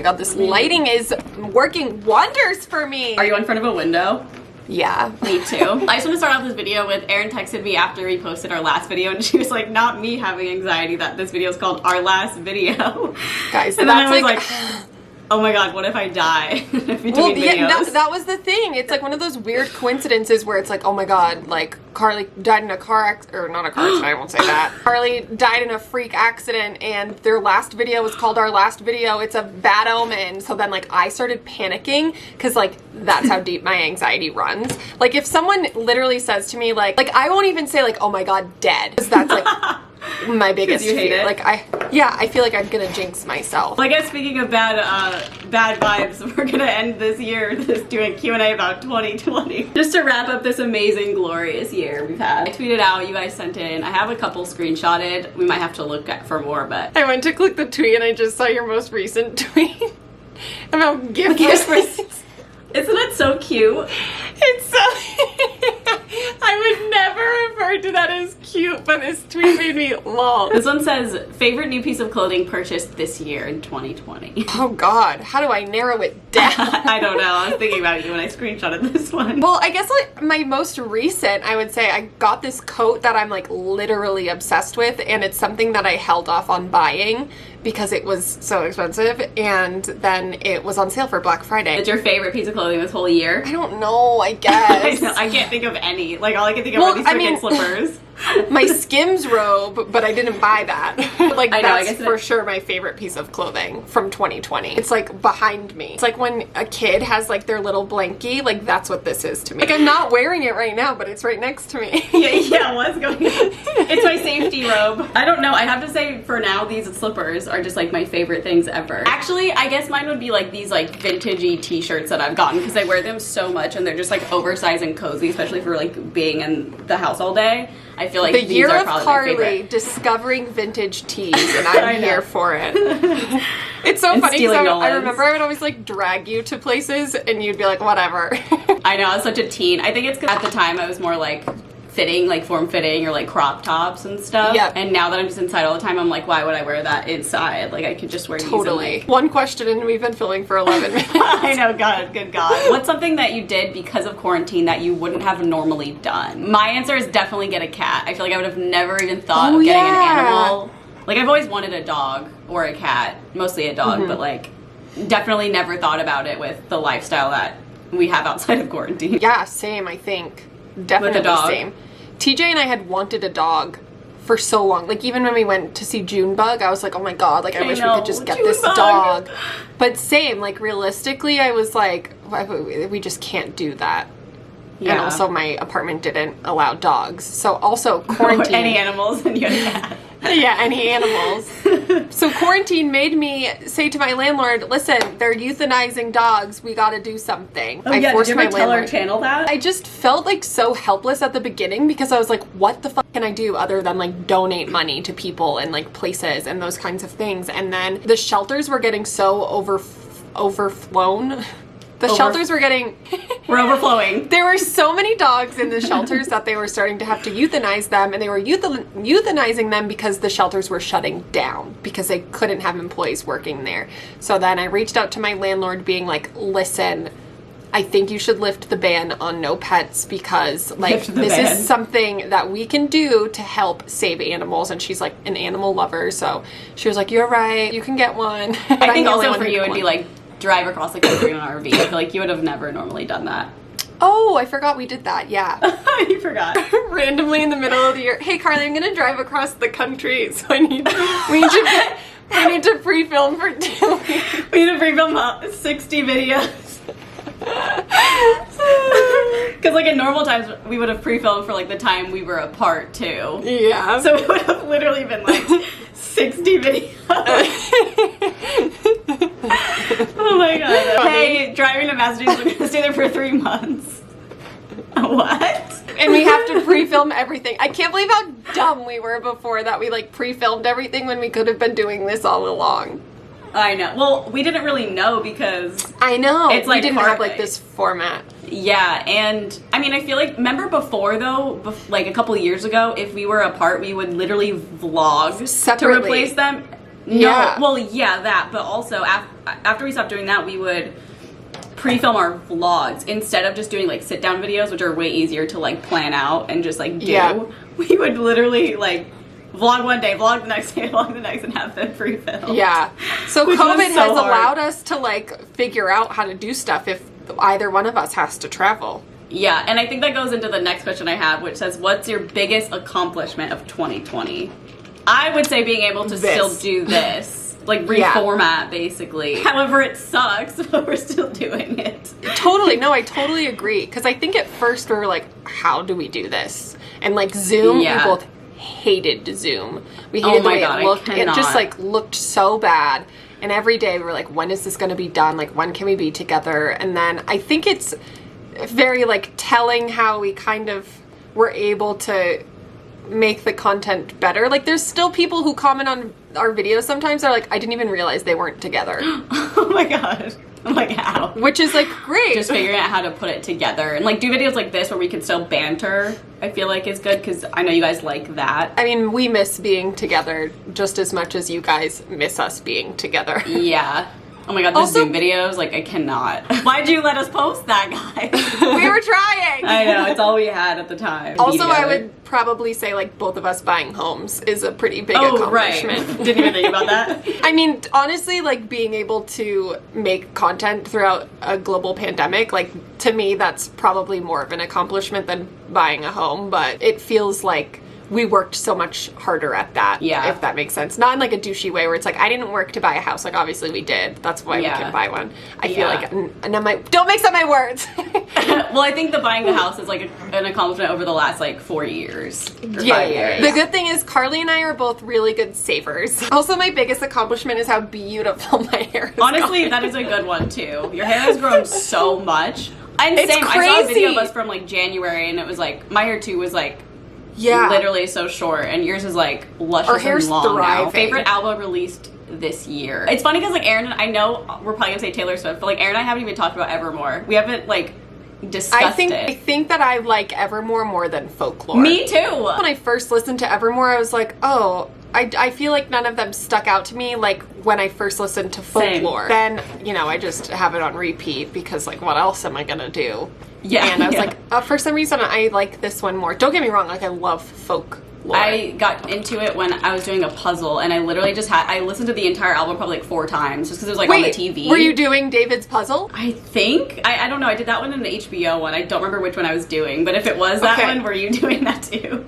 god, this lighting is working wonders for me. Are you in front of a window? Yeah. Me too. I just want to start off this video with Erin texted me after we posted our last video, and she was like, not me having anxiety that this video is called Our Last Video. Guys, and then I was like oh my god, what if I die between videos? That was the thing. It's like one of those weird coincidences where it's like, oh my god, like Carly died in a car accident, or not a car accident, I won't say that. Carly died in a freak accident and their last video was called Our Last Video. It's a bad omen. So then like I started panicking because like that's how deep my anxiety runs. Like if someone literally says to me like I won't even say like, oh my god, dead. Because that's like my biggest fear. Like I feel like I'm gonna jinx myself. Well, I guess speaking of bad vibes, we're gonna end this year doing a Q&A about 2020. Just to wrap up this amazing, glorious year we've had. I tweeted out, you guys sent in. I have a couple screenshotted. We might have to look at for more, but I went to click the tweet and I just saw your most recent tweet about gift lists. Isn't it so cute? It's so... I would never refer to that as cute, but this tweet made me lol. This one says, favorite new piece of clothing purchased this year in 2020. Oh god, how do I narrow it down? I don't know, I was thinking about you when I screenshotted this one. Well, I guess like my most recent, I would say I got this coat that I'm like literally obsessed with, and it's something that I held off on buying because it was so expensive, and then it was on sale for Black Friday. It's your favorite piece of clothing this whole year? I don't know, I guess. I can't think of any. Like, all I can think of are these freaking slippers. My Skims robe, but I didn't buy that. Like, I know, that's I guess for sure my favorite piece of clothing from 2020. It's like behind me. It's like when a kid has like their little blankie, like that's what this is to me. Like I'm not wearing it right now, but it's right next to me. yeah, what's going on? It's my safety robe. I don't know, I have to say for now, these slippers are just like my favorite things ever. Actually, I guess mine would be like these like vintagey t-shirts that I've gotten because I wear them so much and they're just like oversized and cozy, especially for like being in the house all day. I feel like the these year are of probably Carly my favorite. discovering vintage tees, and I'm here for it. It's so funny because I remember I would always like drag you to places, and you'd be like, whatever. I know, I was such a teen. I think it's because at the time I was more like fitting, like form-fitting or like crop tops and stuff. Yeah. And now that I'm just inside all the time, I'm like, why would I wear that inside? Like I could just wear these. Totally. One question and we've been filming for 11 minutes. I know, God, good God. What's something that you did because of quarantine that you wouldn't have normally done? My answer is definitely get a cat. I feel like I would have never even thought of getting an animal. Like I've always wanted a dog or a cat, mostly a dog, but like definitely never thought about it with the lifestyle that we have outside of quarantine. Yeah, same, I think. Definitely with a dog. Same. TJ and I had wanted a dog for so long. Like even when we went to see Junebug, I was like, oh my god, like I wish we could just get this dog. But same, like realistically, I was like, we just can't do that. Yeah. And also my apartment didn't allow dogs. So also quarantine. Any animals and you had a cat. Yeah, any animals. So quarantine made me say to my landlord, listen, they're euthanizing dogs. We got to do something. Oh, yeah, did you ever tell our channel that? I just felt like so helpless at the beginning because I was like, what the fuck can I do other than like donate money to people and like places and those kinds of things? And then the shelters were getting so overflown. The shelters were getting... We're overflowing. There were so many dogs in the shelters that they were starting to have to euthanize them, and they were euthanizing them because the shelters were shutting down because they couldn't have employees working there. So then I reached out to my landlord being like, listen, I think you should lift the ban on no pets because like this is something that we can do to help save animals. And she's like an animal lover, so she was like, you're right, you can get one. I think also for you it would be like drive across the country in an RV. I feel like you would have never normally done that. Oh, I forgot we did that, yeah. You forgot. Randomly in the middle of the year. Hey Carly, I'm gonna drive across the country, so we need to pre-film for 2 weeks. We need to pre-film 60 videos. Because like in normal times we would have pre-filmed for like the time we were apart too. Yeah. So it would have literally been like 60 videos. Oh my god. Hey, driving to Massachusetts, we're gonna stay there for 3 months. What? And we have to pre-film everything. I can't believe how dumb we were before that we like pre-filmed everything when we could have been doing this all along. I know. Well, we didn't really know because... I know. It's like we didn't have like this format. Yeah, and I mean, I feel like, remember before though, like a couple years ago, if we were apart, we would literally vlog separately to replace them. Yeah. Well, yeah, that, but also after we stopped doing that, we would pre-film our vlogs instead of just doing like sit-down videos, which are way easier to like plan out and just like do. Yeah. We would literally like vlog one day, vlog the next day, vlog the next, and have them pre-film. Yeah. So Which COVID was so has hard. allowed us to like figure out how to do stuff if either one of us has to travel. Yeah, and I think that goes into the next question I have, which says, what's your biggest accomplishment of 2020? I would say being able to still do this. Like, reformat, basically. However, it sucks, but we're still doing it. Totally. No, I totally agree. Because I think at first we were like, how do we do this? And like Zoom, we both hated Zoom. We hated the way it looked. It just like looked so bad. And every day we were like, when is this going to be done? Like, when can we be together? And then I think it's very like telling how we kind of were able to make the content better. Like, there's still people who comment on our videos sometimes. They're like, I didn't even realize they weren't together. Oh my god. I'm like, how? Which is like great. Just figuring out how to put it together and like do videos like this where we can still banter, I feel like is good because I know you guys like that. I mean, we miss being together just as much as you guys miss us being together. Yeah. Oh my god, the Zoom videos, like I cannot. Why'd you let us post that, guys? We were trying. I know, it's all we had at the time. Also, I would probably say like both of us buying homes is a pretty big accomplishment. Right. Didn't even think about that. I mean, honestly, like being able to make content throughout a global pandemic, like to me, that's probably more of an accomplishment than buying a home, but it feels like we worked so much harder at that, if that makes sense. Not in like a douchey way where it's like, I didn't work to buy a house. Like, obviously we did. That's why we can buy one. I feel like, don't mix up my words. Well, I think the buying the house is like an accomplishment over the last like 4 years. Or 5 years. The good thing is Carly and I are both really good savers. Also, my biggest accomplishment is how beautiful my hair is. Honestly, that is a good one too. Your hair has grown so much. And it's same, crazy. I saw a video of us from like January and it was like, my hair too was like, literally so short, and yours is like luscious Our hair's and long thriving. now. Favorite album released this year. It's funny because like Erin and I know we're probably gonna say Taylor Swift, but like Erin and I haven't even talked about Evermore. We haven't like discussed it. I think that I like Evermore more than Folklore. Me too. When I first listened to Evermore, I was like, oh, I feel like none of them stuck out to me like when I first listened to Folklore. Then, you know, I just have it on repeat because like what else am I gonna do? Yeah. And I was like, for some reason I like this one more. Don't get me wrong, like I love Folklore. I got into it when I was doing a puzzle, and I literally just I listened to the entire album probably like 4 times just because it was like on the TV. Were you doing David's puzzle? I think. I don't know. I did that one in the HBO one. I don't remember which one I was doing, but if it was that one, were you doing that too?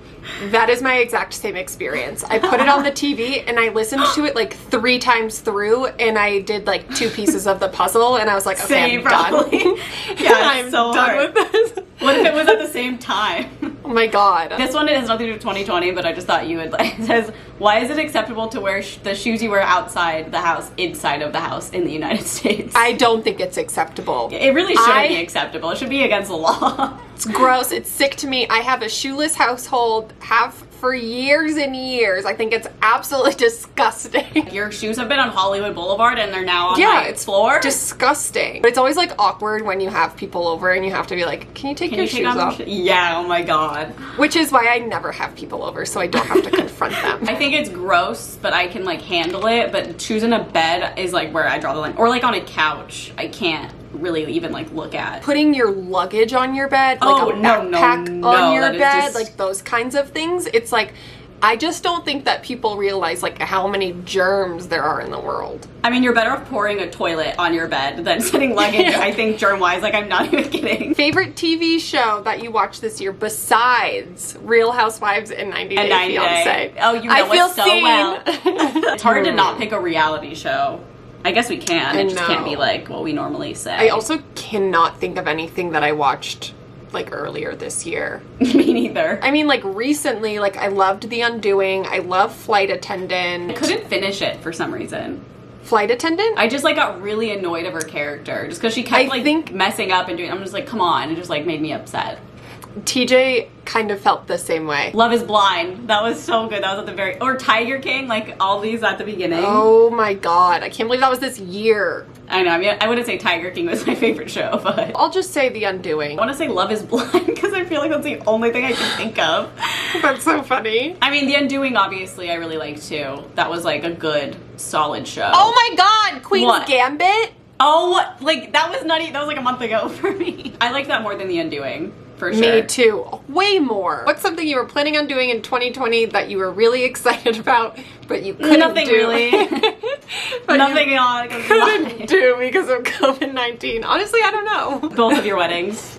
That is my exact same experience. I put it on the TV and I listened to it like 3 times through, and I did like 2 pieces of the puzzle, and I was like, okay, I'm done. Yeah, I'm so done with this. What if it was at the same time? Oh my god. This one has nothing to do with 2020, but I just thought you would like. It says, why is it acceptable to wear the shoes you wear outside the house, inside of the house in the United States? I don't think it's acceptable. It really shouldn't be acceptable. It should be against the law. It's gross. It's sick to me. I have a shoeless household, have for years and years. I think it's absolutely disgusting. Your shoes have been on Hollywood Boulevard and they're now on my floor? Disgusting. But it's always like awkward when you have people over and you have to be like, can you take your shoes off? Yeah, oh my god. Which is why I never have people over, so I don't have to confront them. I think it's gross, but I can like handle it. But shoes in a bed is like where I draw the line. Or like on a couch, I can't really even like look at. Putting your luggage on your bed, like a backpack on your bed, like those kinds of things. It's like, I just don't think that people realize like how many germs there are in the world. I mean, you're better off pouring a toilet on your bed than sitting luggage, I think, germ-wise. Like, I'm not even kidding. Favorite TV show that you watched this year besides Real Housewives and 90 Day Fiancé? Oh, you know it so well. It's hard to not pick a reality show. I guess we can. It just can't be like what we normally say. I also cannot think of anything that I watched like earlier this year. Me neither. I mean, like recently, like I loved The Undoing. I love Flight Attendant. I couldn't finish it for some reason. Flight Attendant? I just like got really annoyed of her character just because she kept messing up and doing. I'm just like, come on, it just like made me upset. TJ kind of felt the same way. Love is Blind. That was so good. That was at the very... Or Tiger King, like all these at the beginning. Oh my god. I can't believe that was this year. I know. I mean, I wouldn't say Tiger King was my favorite show, but... I'll just say The Undoing. I want to say Love is Blind because I feel like that's the only thing I can think of. That's so funny. I mean, The Undoing, obviously, I really liked too. That was like a good, solid show. Oh my god! Queen's What? Gambit? Oh, like, that was nutty. That was like a month ago for me. I like that more than The Undoing, for sure. Me too. Way more. What's something you were planning on doing in 2020 that you were really excited about, but you couldn't Nothing do? really. Nothing on. Couldn't do because of COVID-19. Honestly, I don't know. Both of your weddings.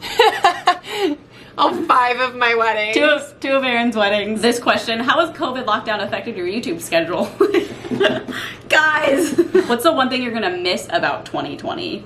All 5 of my weddings. Two of Erin's weddings. This question, how has COVID lockdown affected your YouTube schedule? Guys! What's the one thing you're gonna miss about 2020?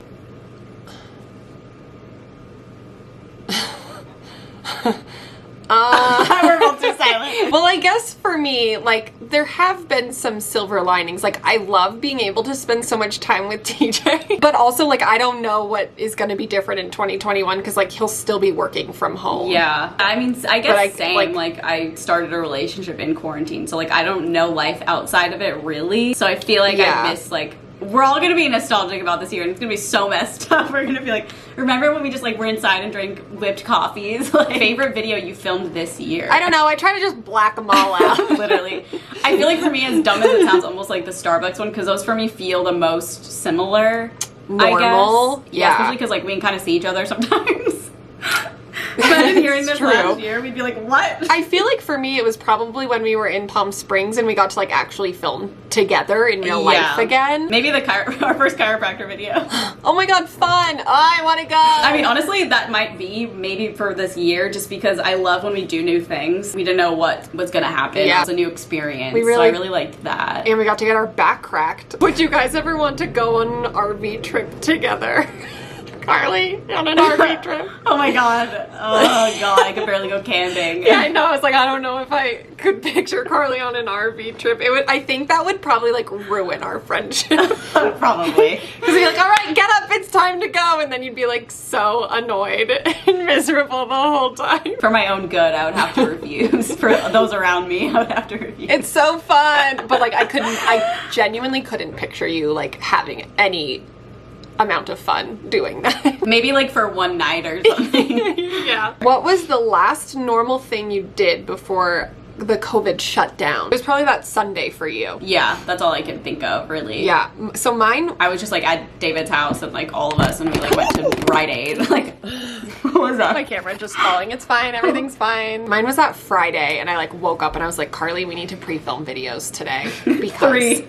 We're both too silent. Well, I guess for me, like, there have been some silver linings. Like, I love being able to spend so much time with TJ. But also, like, I don't know what is going to be different in 2021 because, like, he'll still be working from home. Yeah. I mean, I guess same. Like, I started a relationship in quarantine. So, like, I don't know life outside of it, really. So I feel like I miss, like... We're all gonna be nostalgic about this year, and it's gonna be so messed up. We're gonna be like, remember when we just like were inside and drank whipped coffees? Like, favorite video you filmed this year? I don't know. I try to just black them all out. Literally. I feel like for me, as dumb as it sounds, almost like the Starbucks one, because those for me feel the most similar. Normal. I guess. Yeah. Especially because like we can kind of see each other sometimes. Imagine hearing this last year, we'd be like, what? I feel like for me, it was probably when we were in Palm Springs and we got to like actually film together in real life again. Maybe our first chiropractor video. Oh my god, fun! Oh, I want to go! I mean, honestly, that might be maybe for this year, just because I love when we do new things. We didn't know what was going to happen. Yeah. It was a new experience. So I really liked that. And we got to get our back cracked. Would you guys ever want to go on an RV trip together? Carly on an RV trip. Oh my god. Oh god, I could barely go camping. Yeah, I know. I was like, I don't know if I could picture Carly on an RV trip. I think that would probably like ruin our friendship. Probably. Because you're like, all right, get up, it's time to go. And then you'd be like so annoyed and miserable the whole time. For my own good, I would have to refuse. For those around me, I would have to refuse. It's so fun. But like, I genuinely couldn't picture you like having any amount of fun doing that. Maybe like for one night or something. Yeah. What was the last normal thing you did before the COVID shut down? It was probably that Sunday for you. Yeah, that's all I can think of, really. Yeah. So mine... I was just like at David's house and like all of us, and we like went to Rite Aid. Like, what was that? My camera just falling. It's fine. Everything's fine. Mine was that Friday, and I like woke up and I was like, Carly, we need to pre-film videos today. Because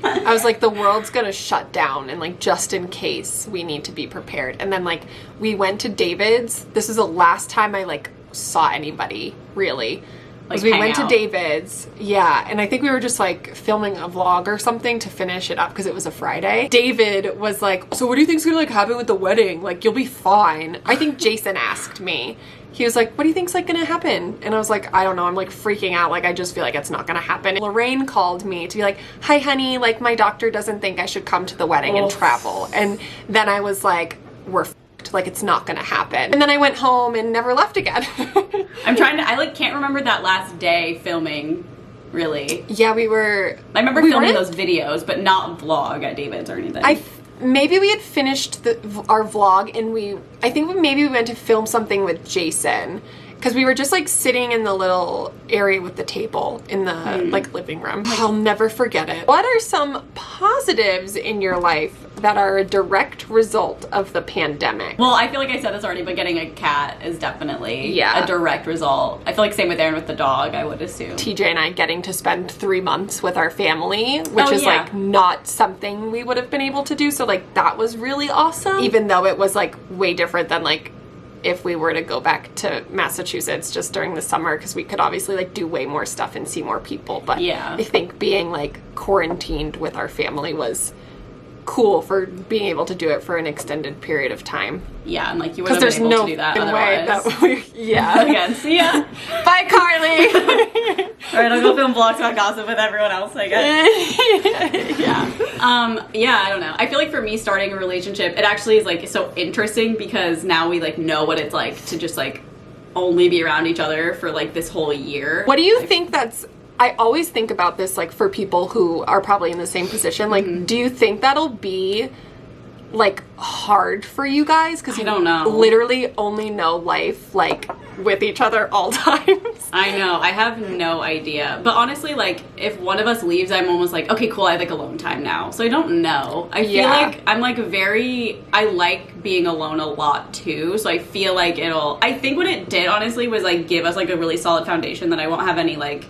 I was like, the world's gonna shut down, and like just in case we need to be prepared. And then like we went to David's. This is the last time I like saw anybody really. Like we went to David's, yeah, and I think we were just like filming a vlog or something to finish it up because it was a Friday. David was like, so what do you think's gonna like happen with the wedding? Like, you'll be fine. I think Jason asked me. He was like, what do you think's like gonna happen? And I was like, I don't know, I'm like freaking out, like I just feel like it's not gonna happen. Lorraine called me to be like, hi honey, like my doctor doesn't think I should come to the wedding and travel. And then I was like, we're like it's not gonna happen. And then I went home and never left again. I like can't remember that last day filming, really. Yeah, I remember filming those videos, but not vlog at David's or anything. Maybe we had finished our vlog and I think maybe we went to film something with Jason. Because we were just like sitting in the little area with the table in the like living room. I'll never forget it. What are some positives in your life that are a direct result of the pandemic? Well, I feel like I said this already, but getting a cat is definitely a direct result. I feel like same with Erin with the dog, I would assume. TJ and I getting to spend 3 months with our family, which is like not something we would have been able to do. So like that was really awesome. Even though it was like way different than like if we were to go back to Massachusetts just during the summer, because we could obviously like do way more stuff and see more people. But I think being like quarantined with our family was cool for being able to do it for an extended period of time. Yeah, and like you wouldn't have been able to do that otherwise. Again, see ya. Bye, Carly. All right, I'll go film vlogs about gossip with everyone else, I guess. Yeah, I don't know. I feel like for me, starting a relationship, it actually is like so interesting because now we like know what it's like to just like only be around each other for like this whole year. What do you think that's... I always think about this, like, for people who are probably in the same position. Like, do you think that'll be, like, hard for you guys? Because I don't know. Literally only know life, like, with each other all times. I know. I have no idea. But honestly, like, if one of us leaves, I'm almost like, okay, cool, I have, like, alone time now. So I don't know. I feel like I'm, like, I like being alone a lot, too. So I feel like I think what it did, honestly, was, like, give us, like, a really solid foundation that I won't have any, like,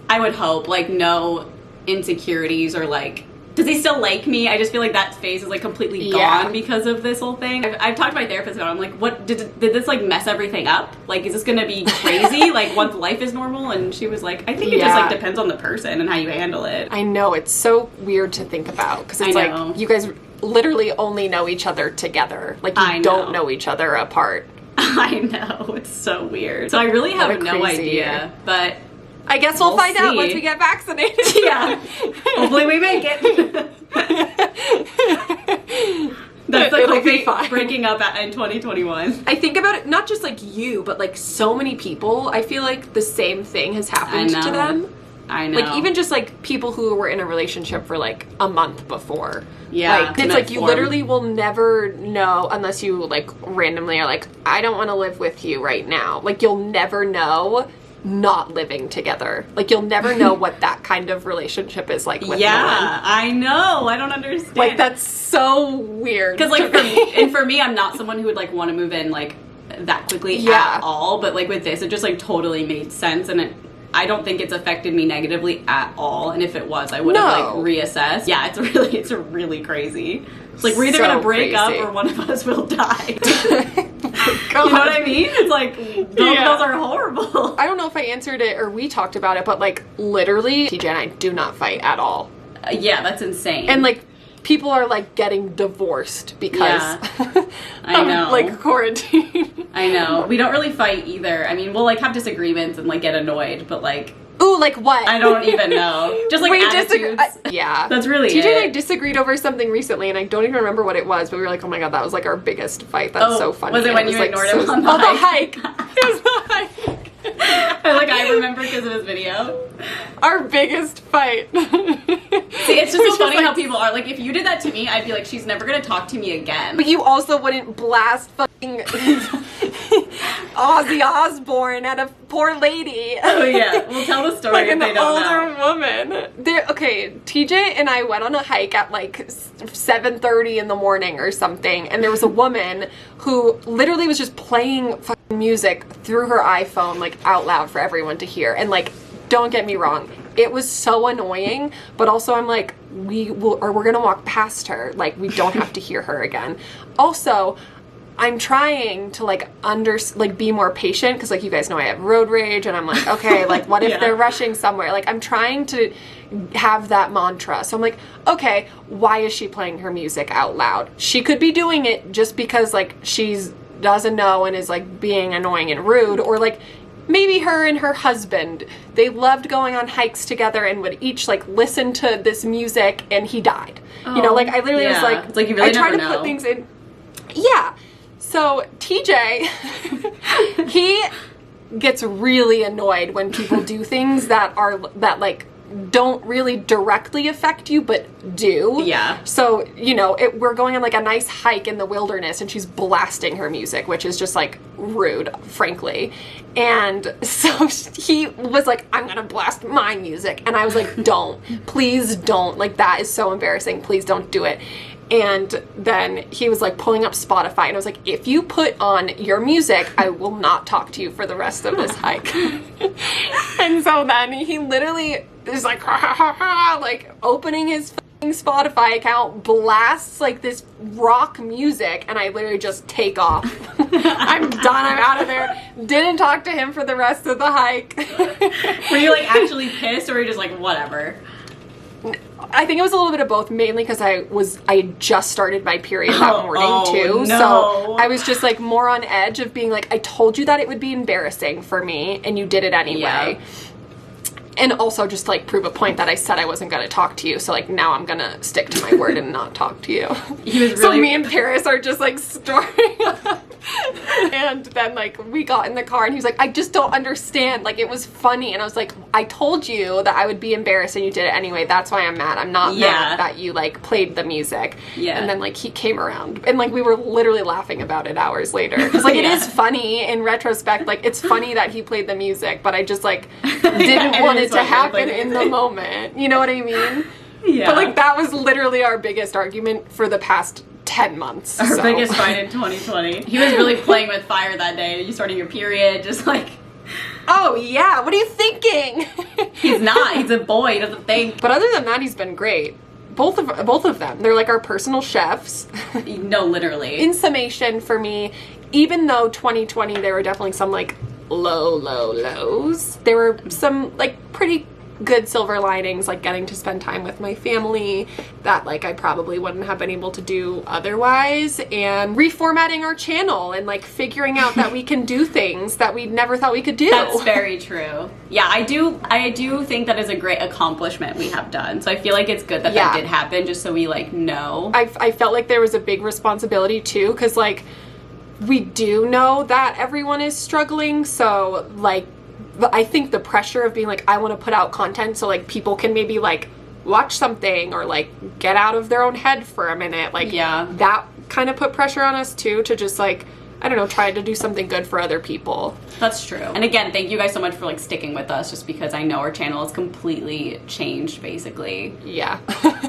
I would hope, like, no insecurities or, like, does he still like me? I just feel like that phase is, like, completely gone because of this whole thing. I've talked to my therapist about it. I'm like, what, did this, like, mess everything up? Like, is this gonna be crazy, like, once life is normal? And she was like, I think it just, like, depends on the person and how you handle it. I know, it's so weird to think about, because it's like, you guys literally only know each other together. Like, you don't know each other apart. I know, it's so weird. So I really have no idea, but... I guess we'll find out once we get vaccinated. Yeah. Hopefully we make it. That's like hopefully breaking up in 2021. I think about it, not just like you, but like so many people. I feel like the same thing has happened to them. I know. Like even just like people who were in a relationship for like a month before. Yeah. Like it's like you literally will never know unless you like randomly are like, I don't want to live with you right now. Like you'll never know not living together. Like you'll never know what that kind of relationship is like with no one. I know. I don't understand. Like that's so weird. Because like for me, I'm not someone who would like want to move in like that quickly at all. But like with this, it just like totally made sense, and I don't think it's affected me negatively at all. And if it was, I would have like reassessed. Yeah, it's really crazy. It's like we're either gonna break up or one of us will die. You know what I mean? It's like, those are horrible. I don't know if I answered it or we talked about it, but like literally, TJ and I do not fight at all. Yeah, that's insane. And like, people are like getting divorced because I know. Like quarantine. I know. We don't really fight either. I mean, we'll like have disagreements and like get annoyed, but like... Ooh, like what? I don't even know. Just like attitudes. Yeah. That's really TJ and I disagreed over something recently, and I don't even remember what it was, but we were like, oh my god, that was like our biggest fight. That's so funny. Was it when you ignored him on the hike? It was the hike. I remember because of his video. Our biggest fight. See, it's just so funny how people are. Like, if you did that to me, I'd be like, she's never going to talk to me again. But you also wouldn't blast fucking Ozzy Osbourne at a poor lady. Oh, yeah. We'll tell the story like if they don't know. Like an older woman. Okay, TJ and I went on a hike at like 7:30 in the morning or something, and there was a woman who literally was just playing fucking music through her iPhone, like out loud for everyone to hear. And like, don't get me wrong, it was so annoying, but also I'm like, we're gonna walk past her. Like, we don't have to hear her again. Also, I'm trying to like be more patient, because like you guys know I have road rage, and I'm like, okay, like what if they're rushing somewhere? Like I'm trying to have that mantra. So I'm like, okay, why is she playing her music out loud? She could be doing it just because like she's doesn't know and is like being annoying and rude, or like maybe her and her husband, they loved going on hikes together and would each like listen to this music, and he died. You know, like I literally was like, it's like you really I try never to know. put things in. Yeah. So TJ, he gets really annoyed when people do things that like don't really directly affect you, but do. Yeah. So, you know, we're going on like a nice hike in the wilderness, and she's blasting her music, which is just like rude, frankly. And so he was like, I'm gonna blast my music. And I was like, don't. Please don't. Like, that is so embarrassing. Please don't do it. And then he was like pulling up Spotify, and I was like, if you put on your music, I will not talk to you for the rest of this hike. And so then he literally is like, ha, ha, ha, ha, like opening his Spotify account, blasts like this rock music, and I literally just take off. I'm done, I'm out of there. Didn't talk to him for the rest of the hike. Were you like actually pissed, or were you just like, whatever? I think it was a little bit of both, mainly because I had just started my period that morning too. No. So I was just like more on edge of being like, I told you that it would be embarrassing for me, and you did it anyway. Yeah. And also just like prove a point that I said I wasn't going to talk to you. So like now I'm going to stick to my word and not talk to you. He was really... So me and Paris are just like storing up. And then like we got in the car and he was like, I just don't understand. Like it was funny. And I was like, I told you that I would be embarrassed and you did it anyway. That's why I'm mad. I'm not mad that you like played the music. Yeah. And then like he came around and like we were literally laughing about it hours later. Cause like it is funny in retrospect. Like it's funny that he played the music, but I just like didn't want it to happen in the moment. You know what I mean? Yeah. But like that was literally our biggest argument for the past 10 months. Our biggest fight in 2020. He was really playing with fire that day. You starting your period, just like... Oh yeah, what are you thinking? He's not. He's a boy. He doesn't think. But other than that, he's been great. Both of them. They're like our personal chefs. No, literally. In summation, for me, even though 2020, there were definitely some like lows, there were some like pretty good silver linings, like getting to spend time with my family that like I probably wouldn't have been able to do otherwise, and reformatting our channel and like figuring out that we can do things that we never thought we could do. That's very true. Yeah, I do think that is a great accomplishment we have done. So I feel like it's good that that did happen, just so we like know. I felt like there was a big responsibility too, because like we do know that everyone is struggling, so like I think the pressure of being like, I want to put out content so like people can maybe like watch something or like get out of their own head for a minute, like that kind of put pressure on us too, to just like, I don't know, try to do something good for other people. That's true. And again, thank you guys so much for like sticking with us, just because I know our channel has completely changed basically. Yeah.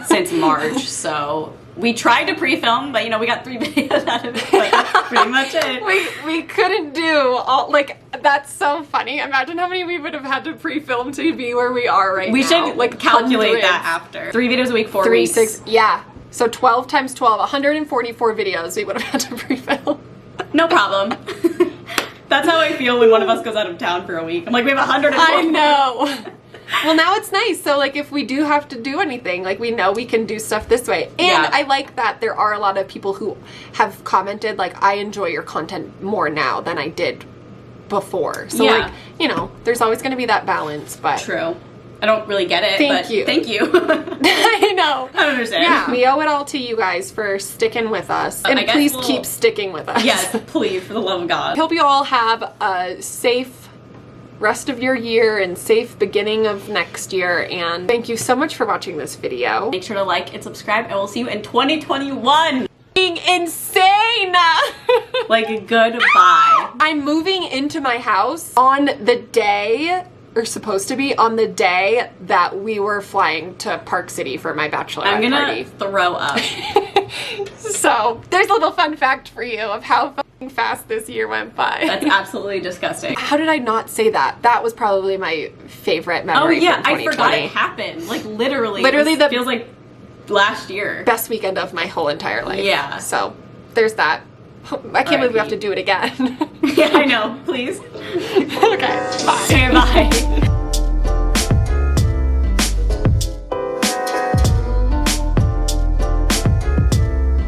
Since March. So we tried to pre-film, but you know, we got 3 videos out of it. Like, that's pretty much it. We couldn't do all, like, that's so funny. Imagine how many we would have had to pre-film to be where we are right now. We should like calculate that after. 3 videos a week, 4 weeks. 6, yeah. So 12 times 12, 144 videos we would have had to pre-film. No problem. That's how I feel when one of us goes out of town for a week. I'm like, we have 144. I know. Well, now it's nice. So, like, if we do have to do anything, like, we know we can do stuff this way. And I like that there are a lot of people who have commented, like, I enjoy your content more now than I did before. So, like, you know, there's always going to be that balance, but... True. I don't really get it, Thank you. Thank you. I know. I don't understand. Yeah, we owe it all to you guys for sticking with us. And please keep sticking with us. Yes, please, for the love of God. I hope you all have a safe rest of your year and safe beginning of next year, and thank you so much for watching this video. Make sure to like and subscribe, and we'll see you in 2021. Being insane. Like, goodbye. I'm moving into my house on the day, or supposed to be on the day, that we were flying to Park City for my bachelorette party. I'm gonna throw up. So there's a little fun fact for you of how fucking fast this year went by. That's absolutely disgusting. How did I not say that? That was probably my favorite memory. Oh yeah, from 2020. I forgot it happened. Like literally the feels like last year. Best weekend of my whole entire life. Yeah. So there's that. I can't believe we have to do it again. Yeah, I know. Please. Okay. Bye. Okay, bye.